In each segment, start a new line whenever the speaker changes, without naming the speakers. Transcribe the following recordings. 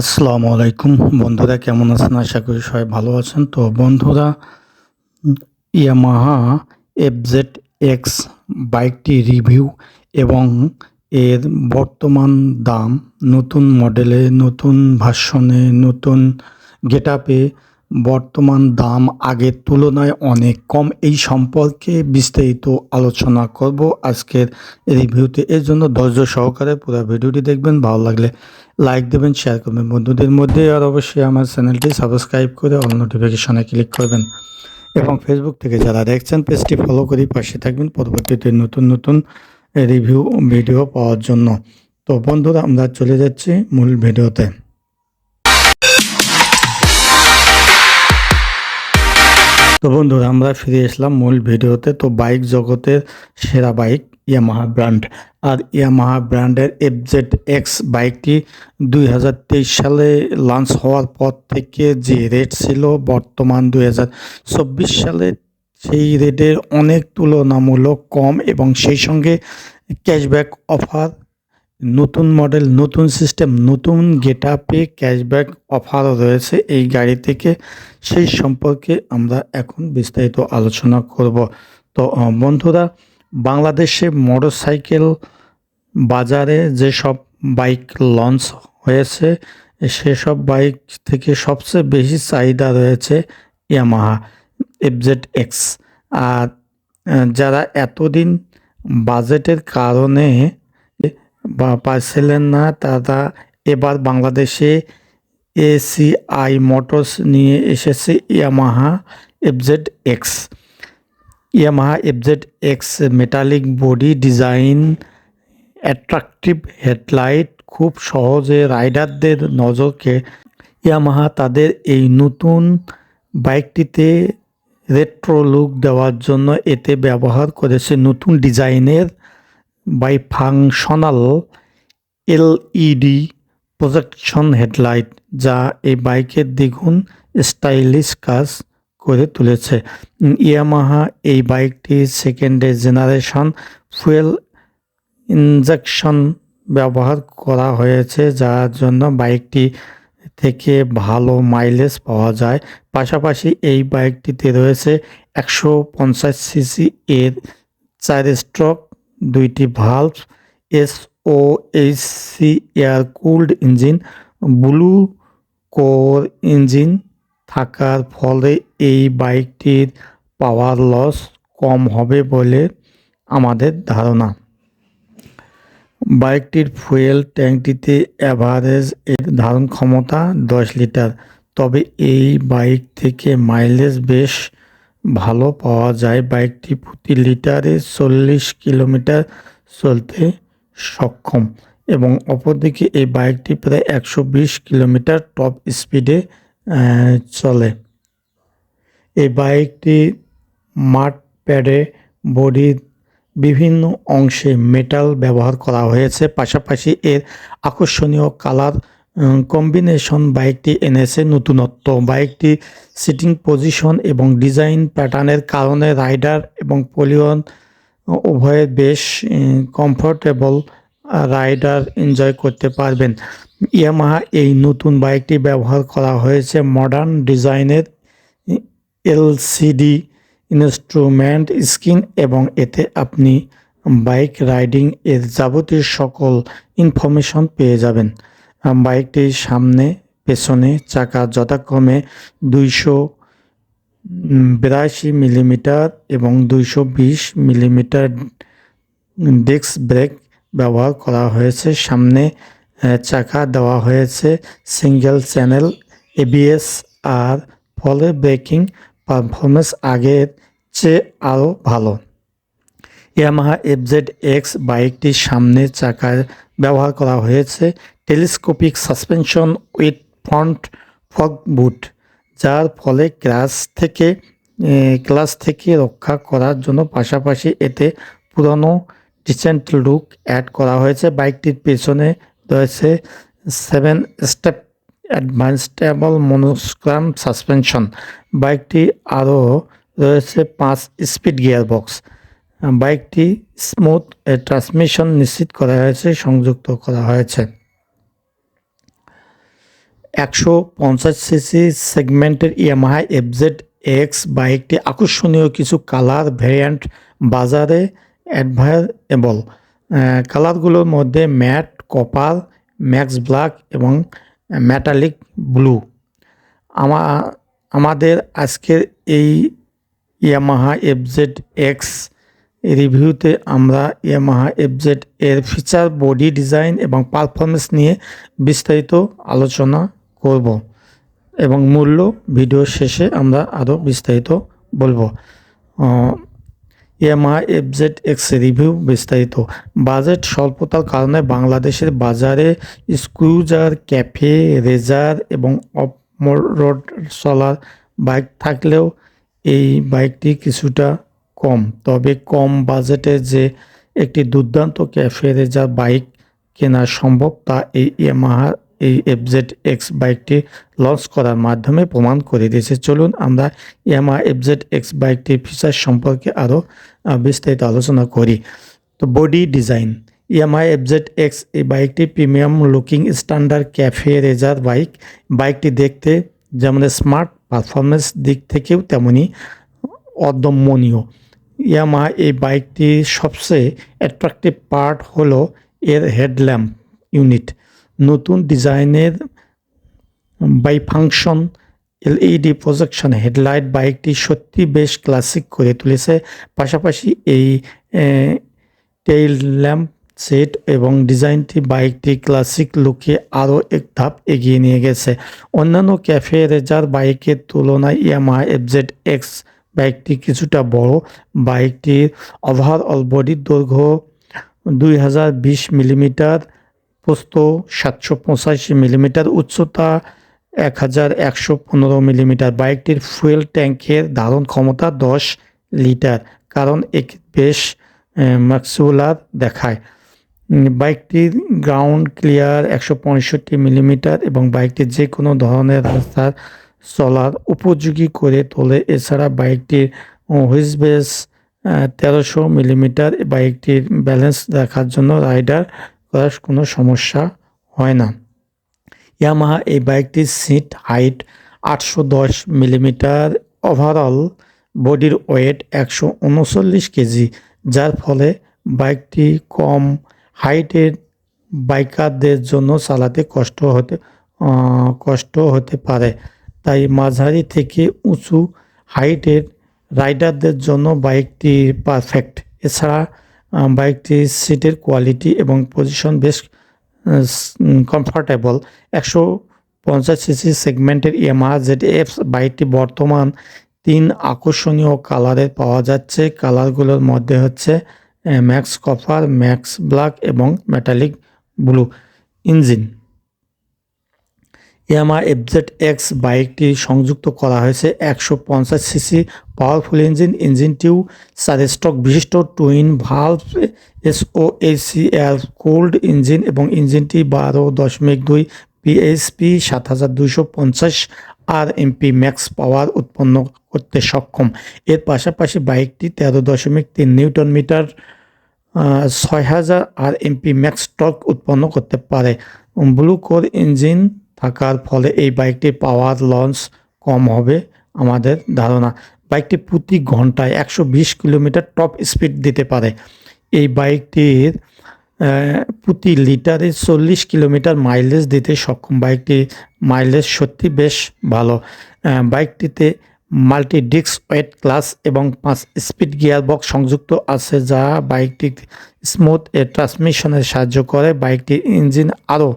আসসালামু আলাইকুম বন্ধুরা, কেমন আছেন? আশা করি সবাই ভালো আছেন। তো বন্ধুরা, ইয়ামাহা এফজেড এক্স বাইকটি রিভিউ এবং এর বর্তমান দাম, নতুন মডেলে, নতুন ভার্সনে, নতুন গেটআপে বর্তমান দাম আগের তুলনায় অনেক কম, এই সম্পর্কে বিস্তারিত আলোচনা করব আজকের রিভিউতে। এর জন্য ধৈর্য সহকারে পুরো ভিডিওটি দেখবেন। ভালো লাগলে লাইক দেবেন, শেয়ার করবেন বন্ধুদের মধ্যে, আর অবশ্যই আমার চ্যানেলটি সাবস্ক্রাইব করে অল নোটিফিকেশনে ক্লিক করবেন এবং ফেসবুক থেকে যারা দেখছেন পেজটি ফলো করে পাশে থাকবেন পরবর্তীতে নতুন নতুন রিভিউ ভিডিও পাওয়ার জন্য। তো বন্ধুরা, আমরা চলে যাচ্ছি মূল ভিডিওতে। তো বন্ধুরা, আমরা ফিরে আসলাম মূল ভিডিওতে। তো বাইক জগতের সেরা বাইক ইয়ামাহা ব্র্যান্ড, আর ইয়ামাহা ব্র্যান্ডের এফজেড এক্স বাইকটি 2023 সালে লঞ্চ হওয়ার পর থেকে যে রেট ছিল, বর্তমান 2024 সালে সেই রেটের অনেক তুলনামূলক কম, এবং সেই সঙ্গে ক্যাশব্যাক অফার, নতুন মডেল, নতুন সিস্টেম, নতুন গেটআপে ক্যাশব্যাক অফারও রয়েছে এই গাড়ি থেকে। সেই সম্পর্কে আমরা এখন বিস্তারিত আলোচনা করব। তো বন্ধুরা, বাংলাদেশে মোটরসাইকেল বাজারে যেসব বাইক লঞ্চ হয়েছে, সেসব বাইক থেকে সবচেয়ে বেশি চাহিদা রয়েছে ইয়ামাহা এফজেড এক্স। আর যারা এতদিন বাজেটের কারণে পারছিলেন না, তারা এবার বাংলাদেশে এসিআই মোটরস নিয়ে এসেছে Yamaha FZ x. Yamaha FZ x metallic body design, attractive headlight খুব সহজে রাইডারদের নজরকে ইয়ামাহা তাদের এই নতুন বাইকটিতে রেট্রো লুক দেওয়ার জন্য এতে ব্যবহার করেছে নতুন ডিজাইনের বাইফাংশনাল এলইডি প্রজেকশন হেডলাইট, যা এই বাইকের দ্বিগুণ স্টাইলিশ কাজ করে তুলেছে। ইয়ামাহা এই বাইকটি সেকেন্ড জেনারেশন ফুয়েল ইনজেকশন ব্যবহার করা হয়েছে, যার জন্য বাইকটি থেকে ভালো মাইলেজ পাওয়া যায়। পাশাপাশি এই বাইকটিতে রয়েছে 150 সিসি এর 4 স্ট্রোক 2টি valve SOHC air cooled engine, blue core engine থাকার ফলে এই বাইকটির পাওয়ার লস কম হবে বলে আমাদের ধারণা। বাইকটির ফুয়েল ট্যাঙ্কটিতে অ্যাভারেজ এর ধারণ ক্ষমতা 10 লিটার, তবে এই বাইক থেকে মাইলেজ বেশ ভালো পাওয়া যায়। বাইকটি প্রতি লিটারে 40 কিলোমিটার চলতে সক্ষম, এবং অপরদিকে এই বাইকটি প্রায় 120 কিলোমিটার টপ স্পিডে চলে। এই বাইকটি মাড প্যাডে বডির বিভিন্ন অংশে মেটাল ব্যবহার করা হয়েছে। পাশাপাশি এর আকর্ষণীয় কালার কম্বিনেশন বাইকটি এনেছে নতুনত্ব। বাইকটি সিটিং পজিশন এবং ডিজাইন প্যাটার্নের কারণে রাইডার এবং পলিওন উভয়ে বেশ কমফোর্টেবল রাইডার এনজয় করতে পারবেন। ইয়ামাহা এই নতুন বাইকটি ব্যবহার করা হয়েছে মডার্ন ডিজাইনের এলসিডি ইনস্ট্রুমেন্ট স্ক্রিন, এবং এতে আপনি বাইক রাইডিং এর যাবতীয় সকল ইনফরমেশন পেয়ে যাবেন। বাইকটির সামনে পেছনে চাকা যথাক্রমে 282 মিলিমিটার এবং 220 মিলিমিটার ডিস্ক ব্রেক ব্যবহার করা হয়েছে। সামনে চাকা দেওয়া হয়েছে সিঙ্গেল চ্যানেল এবিএস, আর ফলে ব্রেকিং পারফরমেন্স আগের চেয়ে আরও ভালো। ইয়ামাহা এফজেড এক্স বাইকটির সামনের চাকায় ব্যবহার করা হয়েছে telescopic suspension with front fork boot, যার ফলে ক্লাস থেকে রক্ষা করার জন্য। পাশাপাশি এতে পুরনো ডিসেন্ট লুক অ্যাড করা হয়েছে। বাইকটির পেছনে রয়েছে 7 স্টেপ অ্যাডভান্সটেবল মনোগ্রাম সাসপেনশন। বাইকটি আরও রয়েছে 5 স্পিড গিয়ারবক্স। বাইকটি স্মুথ ট্রান্সমিশন নিশ্চিত করা হয়েছে, সংযুক্ত করা হয়েছে। 150 সিসি সেগমেন্টের ইয়ামাহা এফজেড এক্স বাইকটি আকর্ষণীয় কিছু কালার ভ্যারিয়েন্ট বাজারে অ্যাভেলেবল। কালারগুলোর মধ্যে ম্যাট, কপার, ম্যাক্স ব্ল্যাক এবং মেটালিক ব্লু। আমাদের আজকের এই ইয়ামাহা এফজেড এক্স রিভিউতে আমরা ইয়ামাহা এফজেড এর ফিচার, বডি ডিজাইন এবং পারফরমেন্স নিয়ে বিস্তারিত আলোচনা করব এবং মূল্য ভিডিও শেষে আমরা আরও বিস্তারিত বলবো। ইয়ামাহা এফজেড এক্স রিভিউ বিস্তারিত। বাজেট স্বল্পতার কারণে বাংলাদেশের বাজারে স্ক্রুজার, ক্যাফে, রেজার এবং অফ রোড চলার বাইক থাকলেও এই বাইকটি কিছুটা কম, তবে কম বাজেটে যে একটি দুর্দান্ত ক্যাফে রেজার বাইক কেনা সম্ভব তা এই ইয়ামাহা এই এফজেড এক্স বাইকটি লঞ্চ করার মাধ্যমে প্রমাণ করে দিয়েছে। চলুন আমরা ইয়ামাহা এফজেড এক্স বাইকটির ফিচার সম্পর্কে আরও বিস্তারিত আলোচনা করি। তো body design, Yamaha FZ x এই বাইকটি প্রিমিয়াম লুকিং স্ট্যান্ডার্ড ক্যাফে রেজার বাইক। বাইকটি দেখতে যেমন স্মার্ট, পারফরমেন্স দিক থেকেও তেমনি অদম্যনীয়। ইয়ামাহা এই বাইকটির সবচেয়ে অ্যাট্রাকটিভ পার্ট হলো এর হেডল্যাম্প ইউনিট। নতুন ডিজাইনের বাইফাংশন এলইডি প্রজেকশন হেডলাইট বাইকটি সত্যি বেশ ক্লাসিক করে তুলেছে। পাশাপাশি এই টেইল ল্যাম্প সেট এবং ডিজাইনটি বাইকটি ক্লাসিক লুকে আরও এক ধাপ এগিয়ে নিয়ে গেছে। অন্যান্য ক্যাফে রেজার বাইকের তুলনায় ইয়ামাহা এফজেড এক্স বাইকটি কিছুটা বড়। বাইকটির ওভারঅল বডির দৈর্ঘ্য 2020 মিলিমিটার, প্রস্থ 785 মিলিমিটার, উচ্চতা 1115 মিলিমিটার। বাইকটির ফুয়েল ট্যাঙ্কের ধারণ ক্ষমতা 10 লিটার, কারণ একে বেশ ম্যাক্সিউলার দেখায়। বাইকটির গ্রাউন্ড ক্লিয়ার 165 মিলিমিটার এবং বাইকটি যে কোনো ধরনের রাস্তার চলার উপযোগী করে তোলে। এছাড়া বাইকটির হুইল বেস 1300 মিলিমিটার। বাইকটির ব্যালেন্স রাখার জন্য রাইডার করার কোনো সমস্যা হয় না। ইয়ামাহা এই বাইকটির সিট হাইট 810 মিলিমিটার, ওভারঅল বডির ওয়েট 139 কেজি, যার ফলে বাইকটি কম হাইটের বাইকারদের জন্য চালাতে কষ্ট হতে পারে। তাই মাঝারি থেকে উঁচু হাইটের রাইডারদের জন্য বাইকটি পারফেক্ট। এছাড়া বাইকটির সিটের কোয়ালিটি এবং পজিশন বেশ কমফোর্টেবল। 150 সিসি সেগমেন্টের ইয়ামাহা জেড-এফ বাইকটি বর্তমান 3 আকর্ষণীয় কালারে পাওয়া যাচ্ছে। কালারগুলোর মধ্যে হচ্ছে ম্যাক্স কপার, ম্যাক্স ব্ল্যাক এবং metallic blue. Engine, Yamaha FZ X বাইকটি সংযুক্ত করা হয়েছে 150 সিসি পাওয়ারফুল ইঞ্জিনটিও 4 স্ট্রোক বিশিষ্ট twin valve SOHCL cold engine এবং ইঞ্জিনটি 12.2 পিএইচপি 7250 আরএমপি ম্যাক্স পাওয়ার উৎপন্ন করতে সক্ষম। এর পাশাপাশি বাইকটি 13.3 newton meter 6000 RMP max torque উৎপন্ন করতে পারে। ব্লু কোর ইঞ্জিন থাকার ফলে এই বাইকটির পাওয়ার লঞ্চ কম হবে আমাদের ধারণা। বাইকটি প্রতি ঘন্টায় 120 কিলোমিটার টপ স্পিড দিতে পারে। এই বাইকটির প্রতি লিটারে 40 কিলোমিটার মাইলেজ দিতে সক্ষম। বাইকটির মাইলেজ সত্যি বেশ ভালো। বাইকটিতে মাল্টি ডিস্ক ওয়েট ক্লাস এবং 5 স্পিড গিয়ার বক্স সংযুক্ত আছে, যা বাইকটি স্মুথ ট্রান্সমিশনে সাহায্য করে। বাইকটির ইঞ্জিন আরও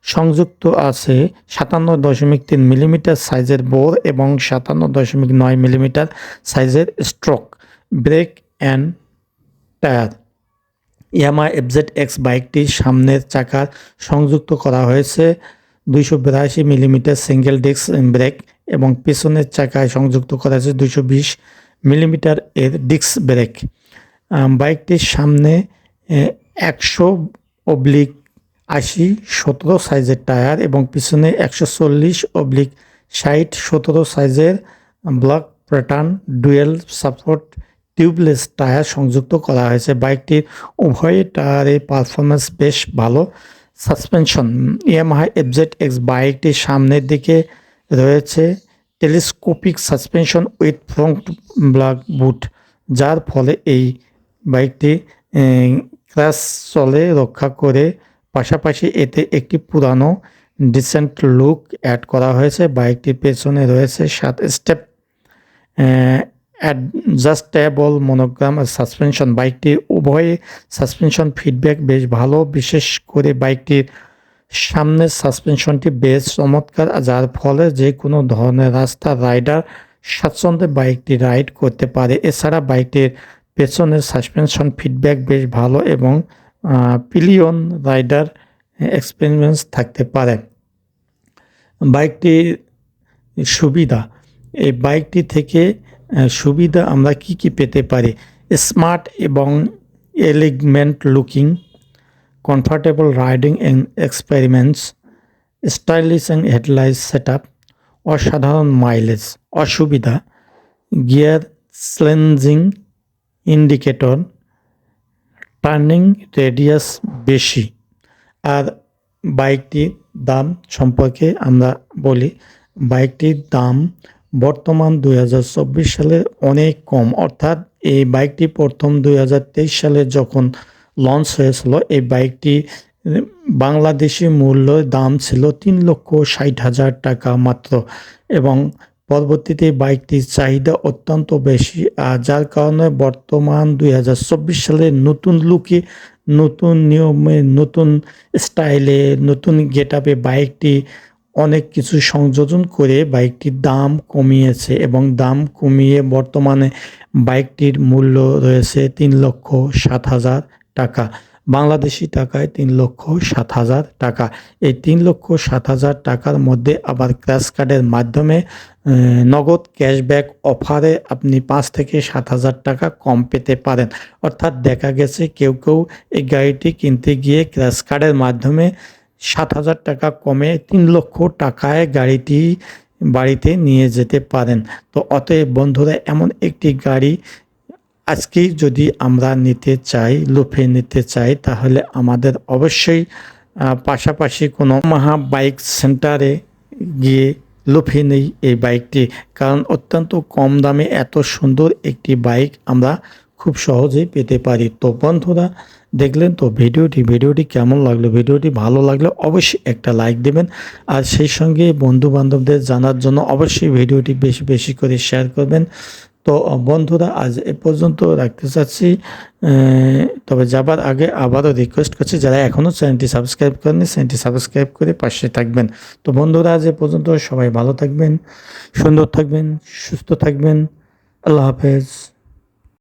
সংযুক্ত আছে 57.3 মিলিমিটার সাইজের বোর এবং 57.9 মিলিমিটার সাইজের stroke brake and tyre. Yamaha FZ X বাইকটির সামনের চাকার সংযুক্ত করা হয়েছে 282 মিলিমিটার সিঙ্গেল ডিস্ক ব্রেক এবং পেছনের চাকায় সংযুক্ত করা হয়েছে 220 মিলিমিটার এর ডিস্ক ব্রেক। বাইকটির সামনে 100/80 17 সাইজের টায়ার এবং পিছনে 140/60 17 সাইজের block pattern dual support tubeless tyre সংযুক্ত করা হয়েছে। বাইকটির উভয় টায়ারের পারফরমেন্স বেশ ভালো। সাসপেনশন, ইয়ামাহা এফজেড এক্স বাইকটির সামনের দিকে রয়েছে telescopic suspension with front black boot, যার ফলে এই বাইকটি ক্র্যাশ চলে রক্ষা করে। পাশাপাশি এতে একটি পুরানো ডিসেন্ট লুক অ্যাড করা হয়েছে। বাইকটির পেছনে রয়েছে 7 স্টেপ অ্যাডজাস্টেবল মনোগ্রাম সাসপেনশন। বাইকটির উভয় সাসপেনশন ফিডব্যাক বেশ ভালো, বিশেষ করে বাইকটির সামনের সাসপেনশনটি বেশ চমৎকার, যার ফলে যে কোনো ধরনের রাস্তা রাইডার স্বাচ্ছন্দ্যে বাইকটি রাইড করতে পারে। এছাড়া বাইকটির পেছনের সাসপেনশন ফিডব্যাক বেশ ভালো এবং পিলিয়ন রাইডার এক্সপেরিয়েন্স থাকতে পারে। বাইকটির সুবিধা, এই বাইকটি থেকে সুবিধা আমরা কি কি পেতে পারি? স্মার্ট এবং elegant looking, comfortable riding experiments, stylish and headlight set up, অসাধারণ মাইলেজ। অসুবিধা, গিয়ার স্লেঞ্জিং ইন্ডিকেটর, টার্নিং রেডিয়াস বেশি। আর বাইকটির দাম সম্পর্কে আমরা বলি, বাইকটির দাম বর্তমান 2024 সালে অনেক কম, অর্থাৎ এই বাইকটি প্রথম 2023 সালে যখন লঞ্চ হয়েছিল এই বাইকটি বাংলাদেশি মূল্য দাম ছিল 3,60,000 টাকা মাত্র, এবং পরবর্তীতে বাইকটির চাহিদা অত্যন্ত বেশি, যার কারণে বর্তমান 2024 সালে নতুন লুকে, নতুন নিয়মে, নতুন স্টাইলে, নতুন গেটআপে বাইকটি অনেক কিছু সংযোজন করে বাইকটির দাম কমিয়েছে, এবং দাম কমিয়ে বর্তমানে বাইকটির মূল্য রয়েছে 3,07,000 টাকা, বাংলাদেশি টাকায় 3,07,000 টাকা। এই 3,07,000 টাকার মধ্যে আবার ক্র্যাশ কার্ডের মাধ্যমে নগদ ক্যাশব্যাক অফারে আপনি 5 থেকে 7,000 টাকা কম পেতে পারেন। অর্থাৎ দেখা গেছে কেউ কেউ এই গাড়িটি কিনতে গিয়ে ক্র্যাশ কার্ডের মাধ্যমে 7,000 টাকা কমে 3,00,000 টাকায় গাড়িটি বাড়িতে নিয়ে যেতে পারেন। তো অতএব বন্ধুরা, এমন একটি গাড়ি আজকেই যদি আমরা নিতে চাই, লুফে নিতে চাই, তাহলে আমাদের অবশ্যই পাশাপাশি কোনো মাহা বাইক সেন্টারে গিয়ে লুফে নেই এই বাইকটি, কারণ অত্যন্ত কম দামে এত সুন্দর একটি বাইক আমরা খুব সহজেই পেতে পারি। তো বন্ধুরা, দেখলেন তো ভিডিওটি কেমন লাগলো? ভিডিওটি ভালো লাগলে অবশ্যই একটা লাইক দেবেন, আর সেই সঙ্গে বন্ধু বান্ধবদের জানার জন্য অবশ্যই ভিডিওটি বেশি বেশি করে শেয়ার করবেন। তো বন্ধুরা, আজ এ পর্যন্ত রাখতে চাচ্ছি, তবে যাবার আগে আবারও রিকোয়েস্ট করছি, যারা এখনও চ্যানেলটি সাবস্ক্রাইব করেনি চ্যানেলটি সাবস্ক্রাইব করে পাশে থাকবেন। তো বন্ধুরা, আজ এ পর্যন্ত, সবাই ভালো থাকবেন, সুন্দর থাকবেন, সুস্থ থাকবেন। আল্লাহ হাফেজ।